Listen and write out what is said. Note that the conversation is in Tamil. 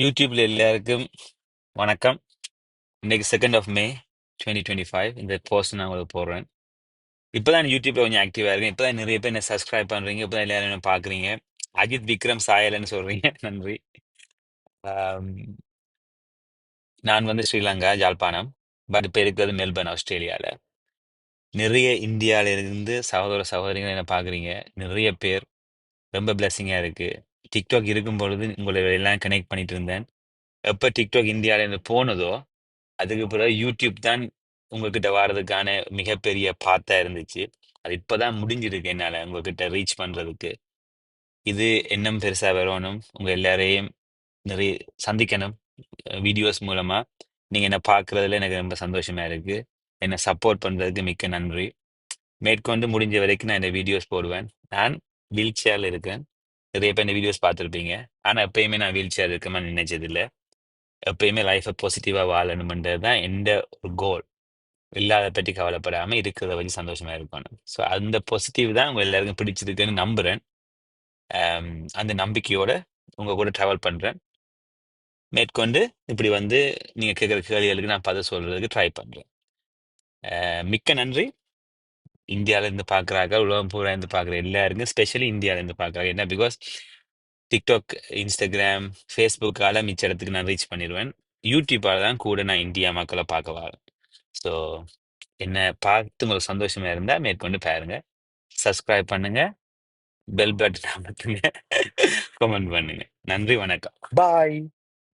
யூடியூப்ல எல்லாருக்கும் வணக்கம். இன்னைக்கு 2 May 2025 இந்த போஸ்ட் நான் உங்களுக்கு போடுறேன். இப்பதான் யூடியூப்ல கொஞ்சம் ஆக்டிவா இருக்கேன். இப்பதான் நிறைய பேர் என்ன சப்ஸ்கிரைப் பண்றீங்க. இப்பதான் எல்லாரும் என்ன பாக்குறீங்க. அஜித் விக்ரம் சாயலன்னு சொல்றீங்க. நன்றி. ஆம், நான் வந்து ஸ்ரீலங்கா யாழ்ப்பாணம், பட் இப்ப இருக்கிறது மெல்பர்ன் ஆஸ்திரேலியால. நிறைய இந்தியால இருந்து சகோதர சகோதரிகள் என்ன பாக்குறீங்க. நிறைய பேர் ரொம்ப பிளெஸிங்கா இருக்கு. டிக்டாக் இருக்கும் பொழுது உங்களை எல்லாம் கனெக்ட் பண்ணிட்டு இருந்தேன். எப்ப டிக்டாக் இந்தியால இருந்து போனதோ அதுக்கு பிறகு யூடியூப் தான் உங்ககிட்ட வர்றதுக்கான மிகப்பெரிய பாத்தா இருந்துச்சு. அது இப்பதான் முடிஞ்சிருக்கு என்னால உங்ககிட்ட ரீச் பண்றதுக்கு. இது இன்னும் பெருசா வரணும். உங்க எல்லாரையும் நிறைய சந்திக்கணும். வீடியோஸ் மூலமா நீங்க என்ன பார்க்கறதுல எனக்கு ரொம்ப சந்தோஷமா இருக்கு. என்ன சப்போர்ட் பண்றதுக்கு மிக்க நன்றி. மேற்கொண்டு முடிஞ்ச வரைக்கும் நான் இந்த வீடியோஸ் போடுவேன். நான் வீல் சேர்ல இருக்கேன். நிறைய பேர் இந்த வீடியோஸ் பார்த்துருப்பீங்க. ஆனா எப்பயுமே நான் வீல் சேர் இருக்கணும்னு நினைச்சதில்ல. எப்பயுமே லைஃபை பாசிட்டிவா வாழணும்ன்றது தான் எந்த ஒரு கோல். இல்லாத பற்றி கவலைப்படாம இருக்கிறத வச்சு சந்தோஷமா இருக்கணும். ஸோ அந்த பாசிட்டிவ் தான் உங்க எல்லாருக்கும் பிடிச்சிருக்குன்னு நம்புறேன். ஆம், அந்த நம்பிக்கையோட உங்க கூட டிராவல் பண்றேன். மேற்கொண்டு இப்படி வந்து நீங்க கேட்குற கேள்விகளுக்கு நான் பதில் சொல்றதுக்கு ட்ரை பண்றேன். மிக்க நன்றி. இந்தியால இருந்து பார்க்குறாங்க, உலகம் பூரா இருந்து பார்க்குற எல்லாருக்கும், ஸ்பெஷலி இந்தியால இருந்து பார்க்குறாங்க. என்ன பிகாஸ் டிக்டாக், இன்ஸ்டாகிராம், ஃபேஸ்புக்கால மிச்ச இடத்துக்கு நான் ரீச் பண்ணிடுவேன். யூடியூப்பால தான் கூட நான் இந்தியா மக்களை பார்க்க வரேன். ஸோ என்ன பார்த்து உங்களுக்கு சந்தோஷமா இருந்தா மேற்கொண்டு பாருங்க. சப்ஸ்கிரைப் பண்ணுங்க. Bell button அமர்த்துங்க. கமெண்ட் பண்ணுங்க. நன்றி, வணக்கம். பாய்.